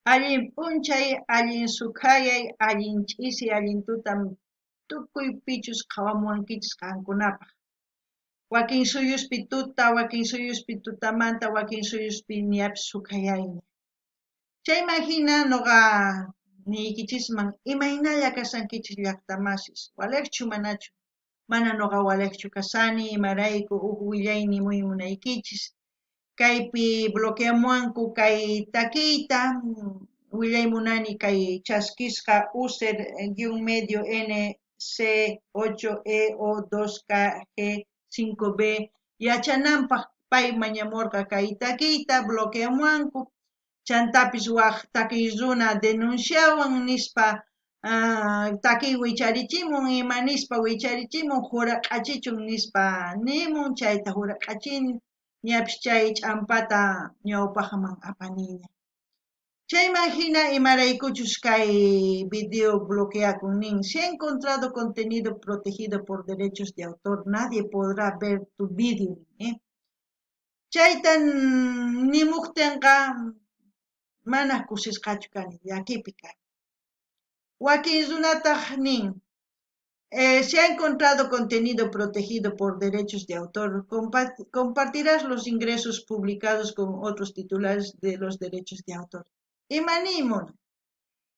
Allin p'unchay, allin suqayay, allin ch'isi, allin tutam tukuy pichus qhawamuwankichis qankunapaq. Wakin suyuspi tuta, wakin suyuspi tutamanta, wakin suyuspi ñapis suqayaymi. Chayman hina nuqa niykichisman imaynalla kasankichis llaqtamasis, waliqchu manachu. Mana nuqa waliqchu kasani, imarayku willayni muy munaykichis. Kaypi bloqueamuanku kay takiyta, willay munani kay chaskisqa user-medio NC8EO2KG5B yachananpaq pay mañamurqa kay takiyta bloqueamuanku, chantapis waq takiy runa denunciawan nispa takiy wicharichimun ima nispa wicharichimun juraq'achichun nispa nimun chayta juraq'achini ñapis chay ch'ampata ñawpaqman apaniña. Chayman hina imaraykuchus kay video bloqueakun nin. Si ha encontrado contenido protegido por derechos de autor, nadie podrá ver tu video. Chaytan nimuqtinqa mana kusisqachu kani, llakipi kani. Wakin runataq nin, se ha encontrado contenido protegido por derechos de autor. Compartirás los ingresos publicados con otros titulares de los derechos de autor. Imanimun,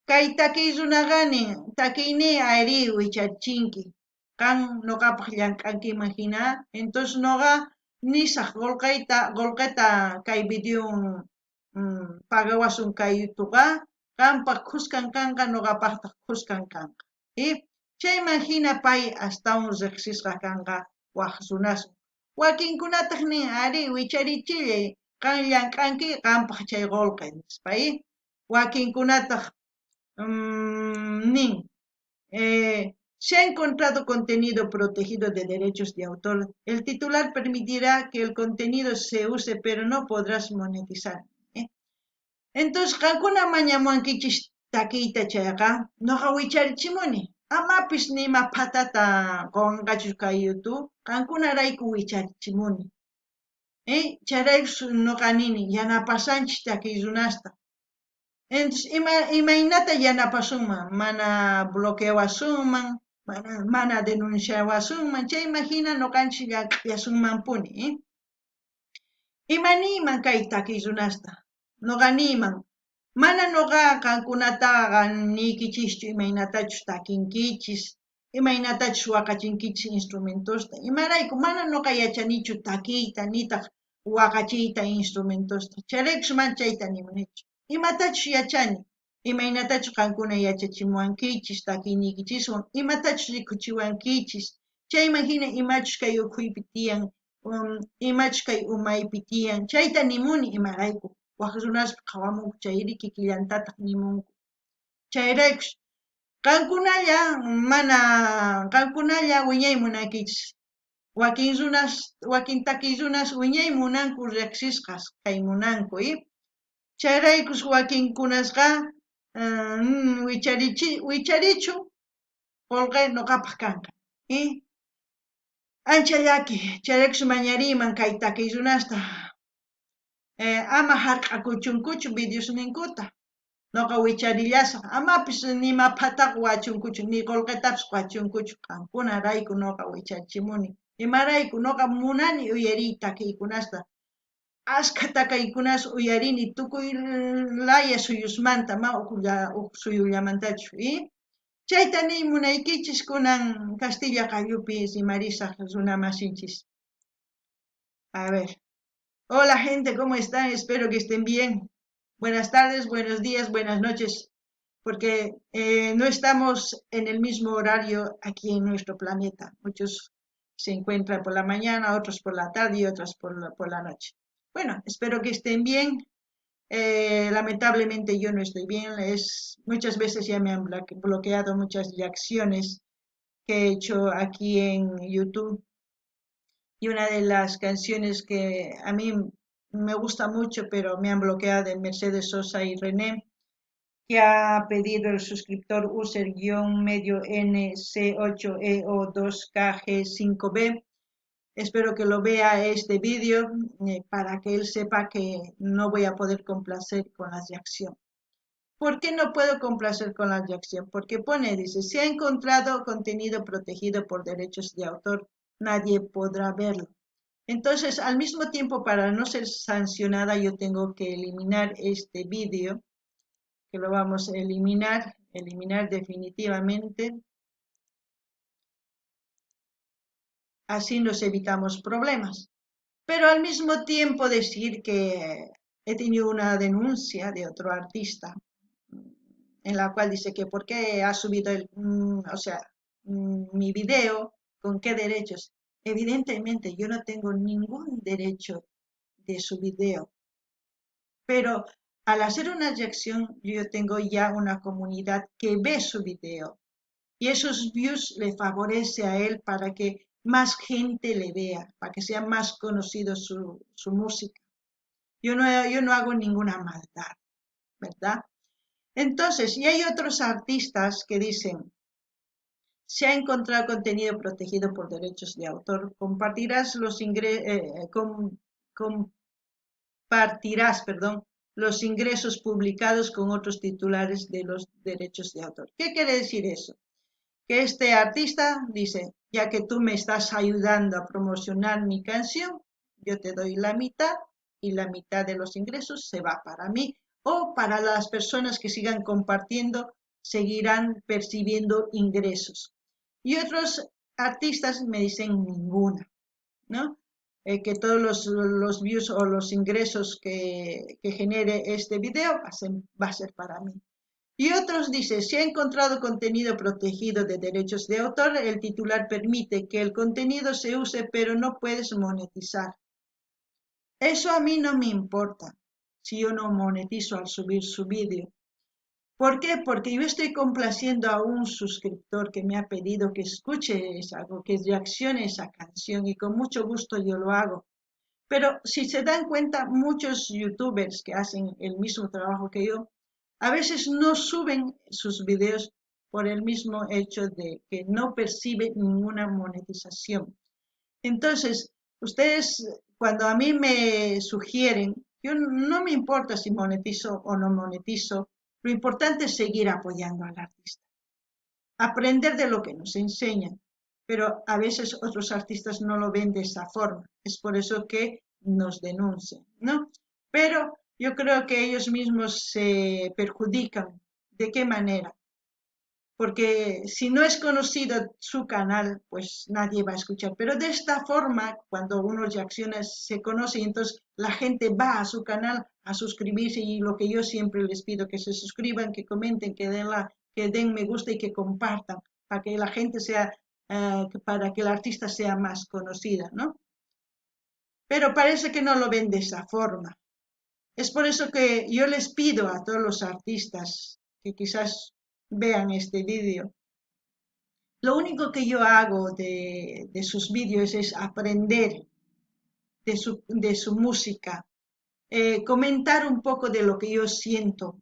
kay takiy runaqani, takiyni ayri wicharchinki, kan nuqapaq llank'ankiman hina, entonces nuqa nisaq golqeta kay video pagawasun kay YouTubeqa, qanpaq qusqan kanqa, nuqapaqtaq qusqan kanqa. Chayman hina pay astawan riqsisqa kanqa waq runasun. Wakinkunataq nin ari wicharichillay, qan llank'anki qanpaq chay golqay nispa. Wakinkunataq nin, se ha encontrado contenido protegido de derechos de autor. El titular permitirá que el contenido se use, pero no podrás monetizar. Entonces, qankuna mañamuankichis takiyta chayqa, nuqa wicharichimuni. Amapis nima patata qonqachu kay YouTube, qankunarayku wicharichimuni. Charaykus nuqa nini, yanapasanchis takiy runasta. Entonces, imaynata yanapasunman, mana bloqueawasunman, mana denunciawasunman, chayman hina nuqanchis llakiyasunmanpuni. Imaniyman kay takiy runasta, nuqa niyman, mana nuqa qankunataqa niykichischu imaynatachus takinkichis, imaynatachus waqachinkichis instrumentosta, imarayku mana nuqa yachanichu takiyta nitaq waqachiyta instrumentosta, charaykus mana chayta nimunichu. Imatachus yachani, imaynatachus qankuna yachachimuwankichis takiyniykichiswan, imatachus rikuchiwankichis, chayman hina imachus kay ukhuypi tiyan, imachus kay umaypi tiyan, chayta nimuni imarayku. Waq runaspa qhawamunku chayri kikillantataq nimunku. Chayraykus qankunalla wiñay munankichis. Wakin takiy runas wiñay munanku riqsisqas kay munanku. Chayraykus wakinkunasqa wicharichun qolqay nuqapaq kanqa. Ancha llaki, chayraykus mañariyman kay takiy runasta, ama harq'akuchunkuchu videosninkuta, nuqa wicharillasaq, amapis nima pataq wachunkuchu, ni qolqetapis wachunkuchu, qankunarayku nuqa wicharichimuni. Imarayku nuqa munani uyariy takiykunasta, ashka takiykunas uyarini tukuy laya suyusmanta, ma uq suyullamantachu. Chayta niy munaykichis kunan Castilla Qayupi rimarisaq runa masinchis. A ver. Hola gente, ¿cómo están? Espero que estén bien. Buenas tardes, buenos días, buenas noches, porque no estamos en el mismo horario aquí en nuestro planeta. Muchos se encuentran por la mañana, otros por la tarde y otros por la noche. Bueno, espero que estén bien. Lamentablemente yo no estoy bien. Muchas veces ya me han bloqueado muchas reacciones que he hecho aquí en YouTube. Y una de las canciones que a mí me gusta mucho, pero me han bloqueado, de Mercedes Sosa y René, que ha pedido el suscriptor user-medio NC8EO2KG5B. Espero que lo vea este vídeo para que él sepa que no voy a poder complacer con la reacción. ¿Por qué no puedo complacer con la reacción? Porque dice, si ha encontrado contenido protegido por derechos de autor, nadie podrá verlo. Entonces, al mismo tiempo, para no ser sancionada, yo tengo que eliminar este vídeo, que lo vamos a eliminar definitivamente. Así nos evitamos problemas. Pero al mismo tiempo decir que he tenido una denuncia de otro artista en la cual dice que por qué ha subido mi video, con qué derechos. Evidentemente yo no tengo ningún derecho de su video, pero al hacer una reacción yo tengo ya una comunidad que ve su video y esos views le favorece a él para que más gente le vea, para que sea más conocido su música. Yo no hago ninguna maldad, ¿verdad? Entonces, y hay otros artistas que dicen, se ha encontrado contenido protegido por derechos de autor, compartirás, perdón, los ingresos publicados con otros titulares de los derechos de autor. ¿Qué quiere decir eso? Que este artista dice, ya que tú me estás ayudando a promocionar mi canción, yo te doy la mitad y la mitad de los ingresos se va para mí o para las personas que sigan compartiendo, seguirán percibiendo ingresos. Y otros artistas me dicen ninguna, ¿no? Que todos los views o los ingresos que genere este video va a ser para mí. Y otros dicen, si ha encontrado contenido protegido de derechos de autor, el titular permite que el contenido se use, pero no puedes monetizar. Eso a mí no me importa si yo no monetizo al subir su vídeo. ¿Por qué? Porque yo estoy complaciendo a un suscriptor que me ha pedido que escuche algo, que reaccione a esa canción y con mucho gusto yo lo hago. Pero si se dan cuenta, muchos youtubers que hacen el mismo trabajo que yo, a veces no suben sus videos por el mismo hecho de que no perciben ninguna monetización. Entonces, ustedes cuando a mí me sugieren, yo no me importa si monetizo o no monetizo, lo importante es seguir apoyando al artista, aprender de lo que nos enseñan, pero a veces otros artistas no lo ven de esa forma, es por eso que nos denuncian, ¿no? Pero yo creo que ellos mismos se perjudican. ¿De qué manera? Porque si no es conocido su canal, pues nadie va a escuchar. Pero de esta forma, cuando uno reacciona, se conoce y entonces la gente va a su canal a suscribirse y lo que yo siempre les pido, que se suscriban, que comenten, que den me gusta y que compartan, para que la gente para que el artista sea más conocida, ¿no? Pero parece que no lo ven de esa forma. Es por eso que yo les pido a todos los artistas que quizás vean este vídeo. Lo único que yo hago de sus vídeos es aprender de su música, comentar un poco de lo que yo siento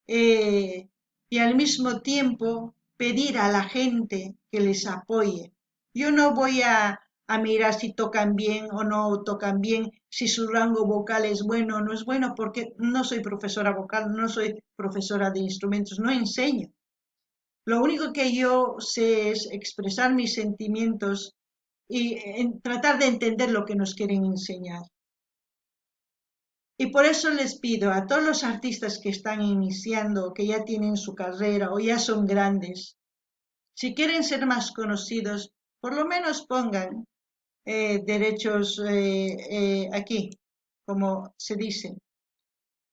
eh, y al mismo tiempo pedir a la gente que les apoye. Yo no voy a mirar si tocan bien o no tocan bien, si su rango vocal es bueno o no es bueno, porque no soy profesora vocal, no soy profesora de instrumentos, no enseño. Lo único que yo sé es expresar mis sentimientos y tratar de entender lo que nos quieren enseñar. Y por eso les pido a todos los artistas que están iniciando, que ya tienen su carrera o ya son grandes, si quieren ser más conocidos, por lo menos pongan derechos aquí, como se dice,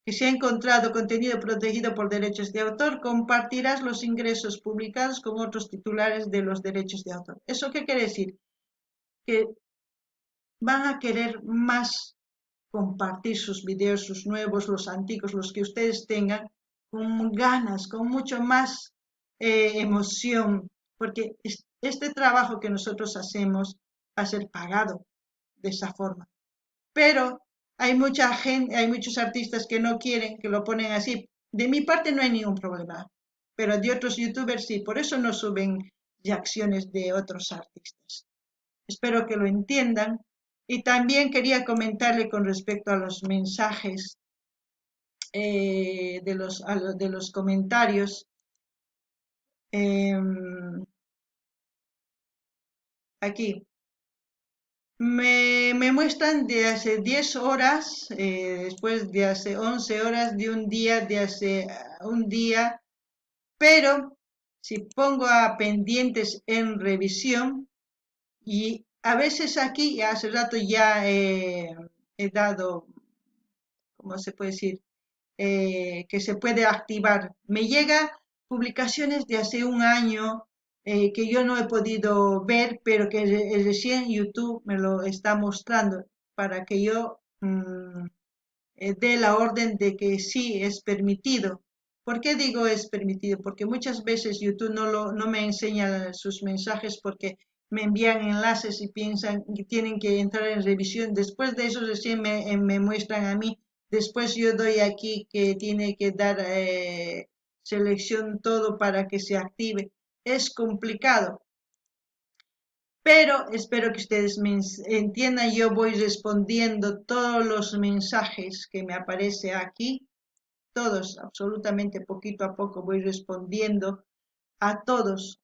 que se ha encontrado contenido protegido por derechos de autor, compartirás los ingresos publicados con otros titulares de los derechos de autor. ¿Eso qué quiere decir? Que van a querer más compartir sus videos, sus nuevos, los antiguos, los que ustedes tengan, con ganas, con mucho más emoción, porque este trabajo que nosotros hacemos va a ser pagado de esa forma. Pero hay mucha gente, hay muchos artistas que no quieren, que lo ponen así. De mi parte no hay ningún problema, pero de otros youtubers sí, por eso no suben reacciones de otros artistas. Espero que lo entiendan. Y también quería comentarle con respecto a los mensajes de los comentarios. Aquí. Me muestran de hace 10 horas, después de hace 11 horas de un día, de hace un día, pero si pongo a pendientes en revisión, y a veces aquí, hace rato ya he dado, ¿cómo se puede decir? Que se puede activar. Me llega publicaciones de hace un año que yo no he podido ver, pero que recién YouTube me lo está mostrando para que yo dé la orden de que sí es permitido. ¿Por qué digo es permitido? Porque muchas veces YouTube no me enseña sus mensajes porque me envían enlaces y piensan que tienen que entrar en revisión. Después de eso recién me muestran a mí. Después yo doy aquí que tiene que dar selección todo para que se active. Es complicado, pero espero que ustedes me entiendan. Yo voy respondiendo todos los mensajes que me aparece aquí, todos, absolutamente poquito a poco voy respondiendo a todos.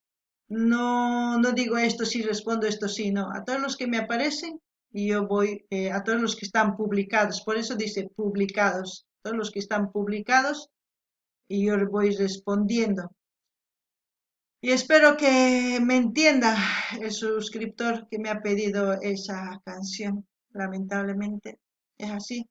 No digo esto sí respondo, esto sí no. A todos los que me aparecen y yo voy, a todos los que están publicados, por eso dice publicados, todos los que están publicados y yo voy respondiendo. Y espero que me entienda el suscriptor que me ha pedido esa canción. Lamentablemente es así.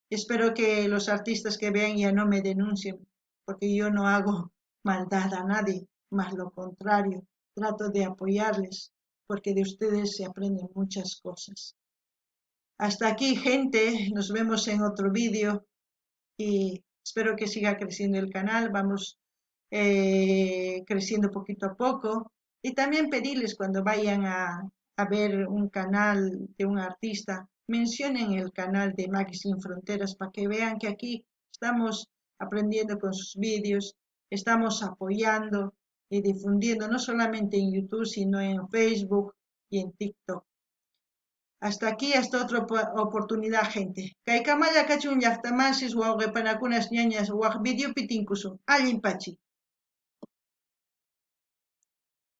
Espero que los artistas que vean ya no me denuncien, porque yo no hago maldad a nadie, más lo contrario, trato de apoyarles, porque de ustedes se aprenden muchas cosas. Hasta aquí, gente, nos vemos en otro vídeo y espero que siga creciendo el canal. Vamos creciendo poquito a poco. Y también pedirles cuando vayan a ver un canal de un artista, mencionen el canal de Maggie Sin Fronteras para que vean que aquí estamos aprendiendo con sus vídeos, estamos apoyando y difundiendo no solamente en YouTube, sino en Facebook y en TikTok. Hasta aquí, hasta otra oportunidad, gente. Kay kamalla kachun llaqtamansis wawqipanakunas ñañas waq videopi tinkusun. Allin pachi.